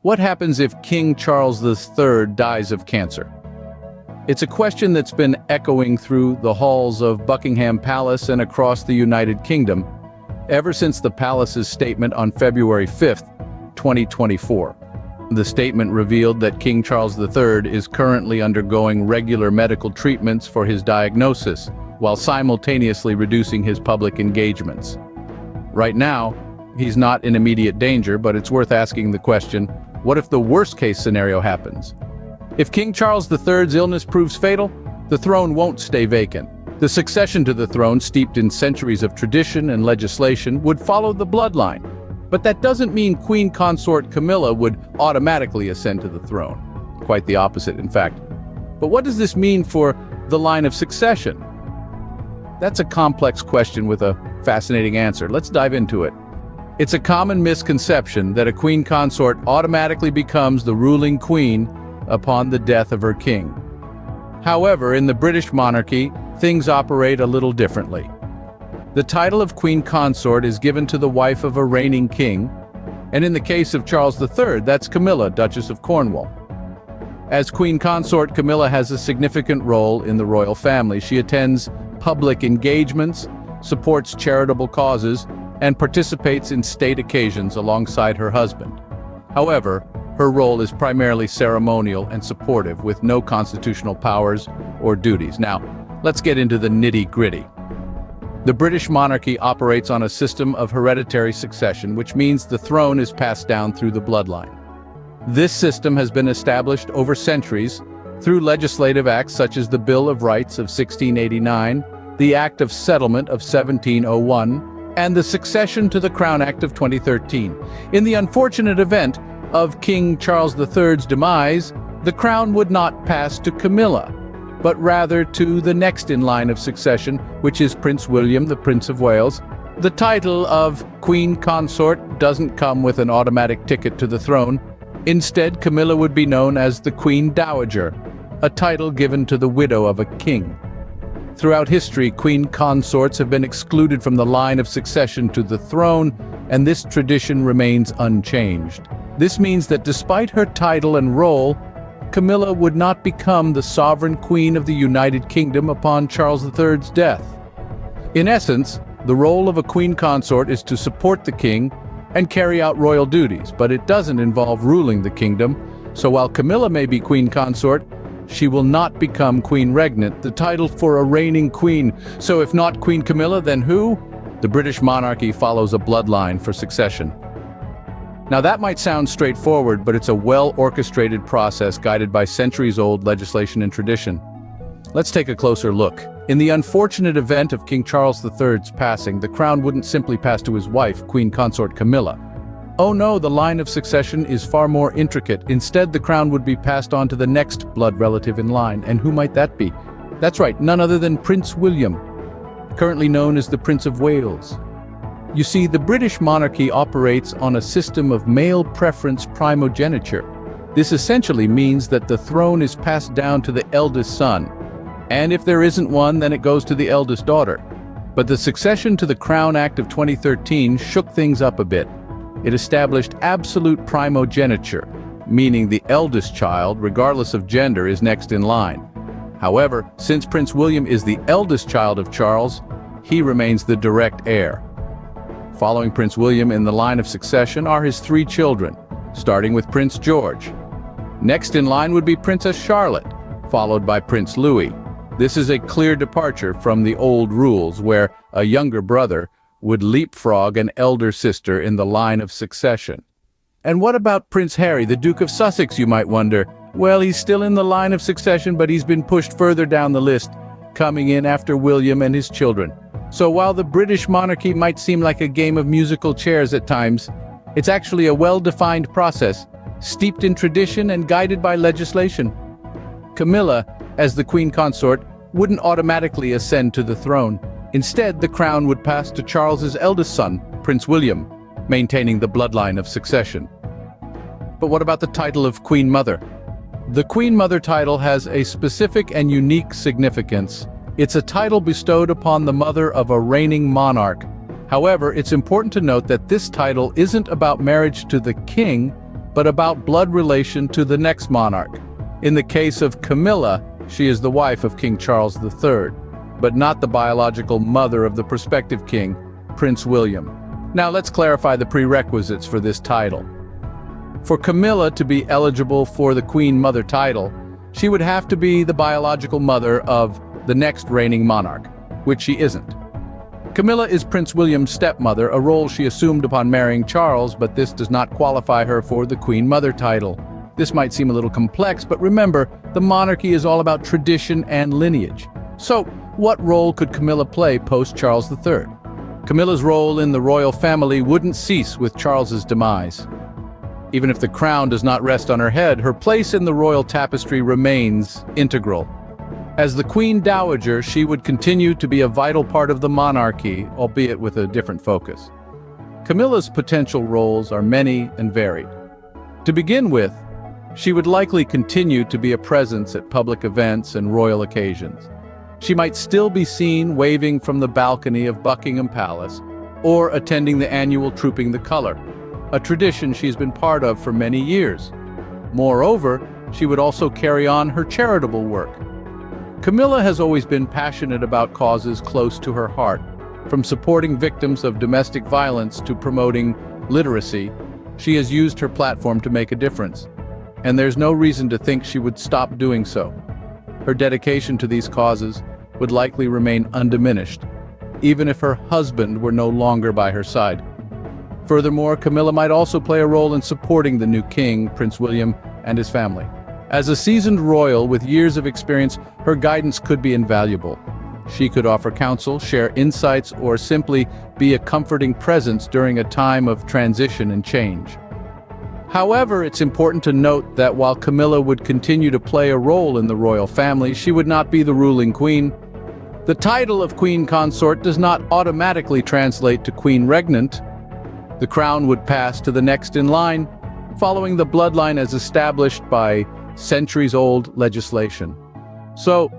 What happens if King Charles III dies of cancer? It's a question that's been echoing through the halls of Buckingham Palace and across the United Kingdom ever since the palace's statement on February 5th, 2024. The statement revealed that King Charles III is currently undergoing regular medical treatments for his diagnosis, while simultaneously reducing his public engagements. Right now, he's not in immediate danger, but it's worth asking the question, what if the worst-case scenario happens? If King Charles III's illness proves fatal, the throne won't stay vacant. The succession to the throne, steeped in centuries of tradition and legislation, would follow the bloodline. But that doesn't mean Queen Consort Camilla would automatically ascend to the throne. Quite the opposite, in fact. But what does this mean for the line of succession? That's a complex question with a fascinating answer. Let's dive into it. It's a common misconception that a queen consort automatically becomes the ruling queen upon the death of her king. However, in the British monarchy, things operate a little differently. The title of queen consort is given to the wife of a reigning king, and in the case of Charles III, that's Camilla, Duchess of Cornwall. As queen consort, Camilla has a significant role in the royal family. She attends public engagements, supports charitable causes, and participates in state occasions alongside her husband. However, her role is primarily ceremonial and supportive, with no constitutional powers or duties. Now, let's get into the nitty-gritty. The British monarchy operates on a system of hereditary succession, which means the throne is passed down through the bloodline. This system has been established over centuries through legislative acts such as the Bill of Rights of 1689, the Act of Settlement of 1701, and the Succession to the Crown Act of 2013. In the unfortunate event of King Charles III's demise, the crown would not pass to Camilla, but rather to the next in line of succession, which is Prince William, the Prince of Wales. The title of Queen Consort doesn't come with an automatic ticket to the throne. Instead, Camilla would be known as the Queen Dowager, a title given to the widow of a king. Throughout history, queen consorts have been excluded from the line of succession to the throne, and this tradition remains unchanged. This means that despite her title and role, Camilla would not become the sovereign queen of the United Kingdom upon Charles III's death. In essence, the role of a queen consort is to support the king and carry out royal duties, but it doesn't involve ruling the kingdom. So while Camilla may be queen consort, she will not become queen regnant, the title for a reigning queen. So if not Queen Camilla, then who? The British monarchy follows a bloodline for succession. Now that might sound straightforward, but it's a well-orchestrated process guided by centuries-old legislation and tradition. Let's take a closer look. In the unfortunate event of King Charles III's passing, the crown wouldn't simply pass to his wife, Queen Consort Camilla. Oh no, the line of succession is far more intricate. Instead, the crown would be passed on to the next blood relative in line. And who might that be? That's right, none other than Prince William, currently known as the Prince of Wales. You see, the British monarchy operates on a system of male preference primogeniture. This essentially means that the throne is passed down to the eldest son, and if there isn't one, then it goes to the eldest daughter. But the Succession to the Crown Act of 2013 shook things up a bit. It established absolute primogeniture, meaning the eldest child, regardless of gender, is next in line. However, since Prince William is the eldest child of Charles, he remains the direct heir. Following Prince William in the line of succession are his three children, starting with Prince George. Next in line would be Princess Charlotte, followed by Prince Louis. This is a clear departure from the old rules where a younger brother would leapfrog an elder sister in the line of succession. And what about Prince Harry, the Duke of Sussex, you might wonder? Well, he's still in the line of succession, but he's been pushed further down the list, coming in after William and his children. So while the British monarchy might seem like a game of musical chairs at times, it's actually a well-defined process, steeped in tradition and guided by legislation. Camilla, as the queen consort, wouldn't automatically ascend to the throne. Instead, the crown would pass to Charles's eldest son, Prince William, maintaining the bloodline of succession. But what about the title of Queen Mother? The Queen Mother title has a specific and unique significance. It's a title bestowed upon the mother of a reigning monarch. However, it's important to note that this title isn't about marriage to the king, but about blood relation to the next monarch. In the case of Camilla, she is the wife of King Charles III, but not the biological mother of the prospective king, Prince William. Now let's clarify the prerequisites for this title. For Camilla to be eligible for the Queen Mother title, she would have to be the biological mother of the next reigning monarch, which she isn't. Camilla is Prince William's stepmother, a role she assumed upon marrying Charles, but this does not qualify her for the Queen Mother title. This might seem a little complex, but remember, the monarchy is all about tradition and lineage. So, what role could Camilla play post-Charles III? Camilla's role in the royal family wouldn't cease with Charles's demise. Even if the crown does not rest on her head, her place in the royal tapestry remains integral. As the Queen Dowager, she would continue to be a vital part of the monarchy, albeit with a different focus. Camilla's potential roles are many and varied. To begin with, she would likely continue to be a presence at public events and royal occasions. She might still be seen waving from the balcony of Buckingham Palace or attending the annual Trooping the Colour, a tradition she's been part of for many years. Moreover, she would also carry on her charitable work. Camilla has always been passionate about causes close to her heart. From supporting victims of domestic violence to promoting literacy, she has used her platform to make a difference. And there's no reason to think she would stop doing so. Her dedication to these causes would likely remain undiminished, even if her husband were no longer by her side. Furthermore, Camilla might also play a role in supporting the new king, Prince William, and his family. As a seasoned royal with years of experience, her guidance could be invaluable. She could offer counsel, share insights, or simply be a comforting presence during a time of transition and change. However, it's important to note that while Camilla would continue to play a role in the royal family, she would not be the ruling queen. The title of Queen Consort does not automatically translate to Queen Regnant. The crown would pass to the next in line, following the bloodline as established by centuries-old legislation. So,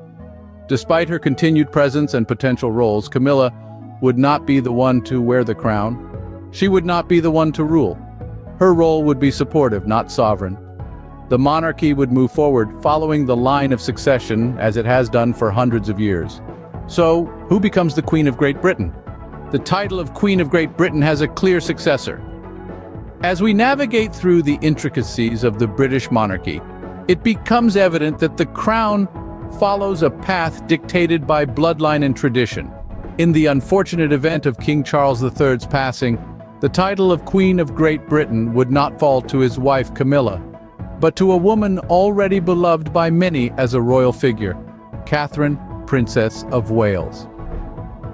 despite her continued presence and potential roles, Camilla would not be the one to wear the crown. She would not be the one to rule. Her role would be supportive, not sovereign. The monarchy would move forward following the line of succession as it has done for hundreds of years. So, who becomes the Queen of Great Britain? The title of Queen of Great Britain has a clear successor. As we navigate through the intricacies of the British monarchy, it becomes evident that the crown follows a path dictated by bloodline and tradition. In the unfortunate event of King Charles III's passing, the title of Queen of Great Britain would not fall to his wife Camilla, but to a woman already beloved by many as a royal figure, Catherine, Princess of Wales.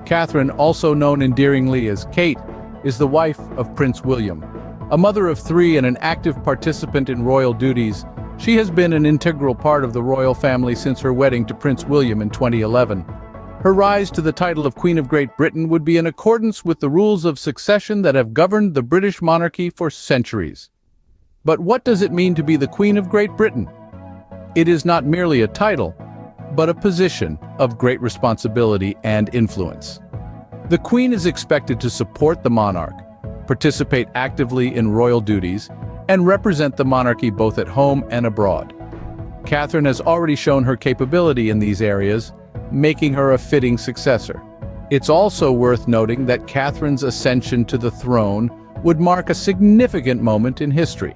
Catherine, also known endearingly as Kate, is the wife of Prince William. A mother of three and an active participant in royal duties, she has been an integral part of the royal family since her wedding to Prince William in 2011. Her rise to the title of Queen of Great Britain would be in accordance with the rules of succession that have governed the British monarchy for centuries. But what does it mean to be the Queen of Great Britain? It is not merely a title, but a position of great responsibility and influence. The Queen is expected to support the monarch, participate actively in royal duties, and represent the monarchy both at home and abroad. Catherine has already shown her capability in these areas, making her a fitting successor. It's also worth noting that Catherine's ascension to the throne would mark a significant moment in history.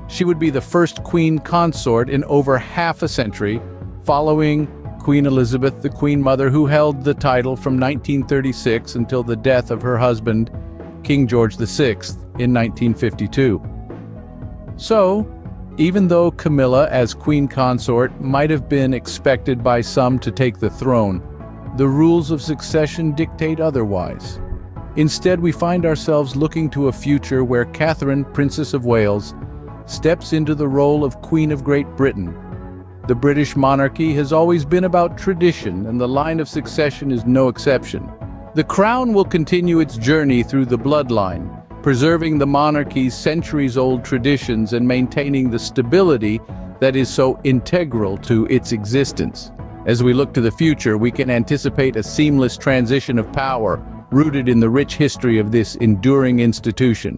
She would be the first Queen Consort in over half a century, following Queen Elizabeth, the Queen Mother, who held the title from 1936 until the death of her husband, King George VI, in 1952. So, even though Camilla, as Queen Consort, might have been expected by some to take the throne, the rules of succession dictate otherwise. Instead, we find ourselves looking to a future where Catherine, Princess of Wales, steps into the role of Queen of Great Britain. The British monarchy has always been about tradition, and the line of succession is no exception. The crown will continue its journey through the bloodline, preserving the monarchy's centuries-old traditions and maintaining the stability that is so integral to its existence. As we look to the future, we can anticipate a seamless transition of power, rooted in the rich history of this enduring institution.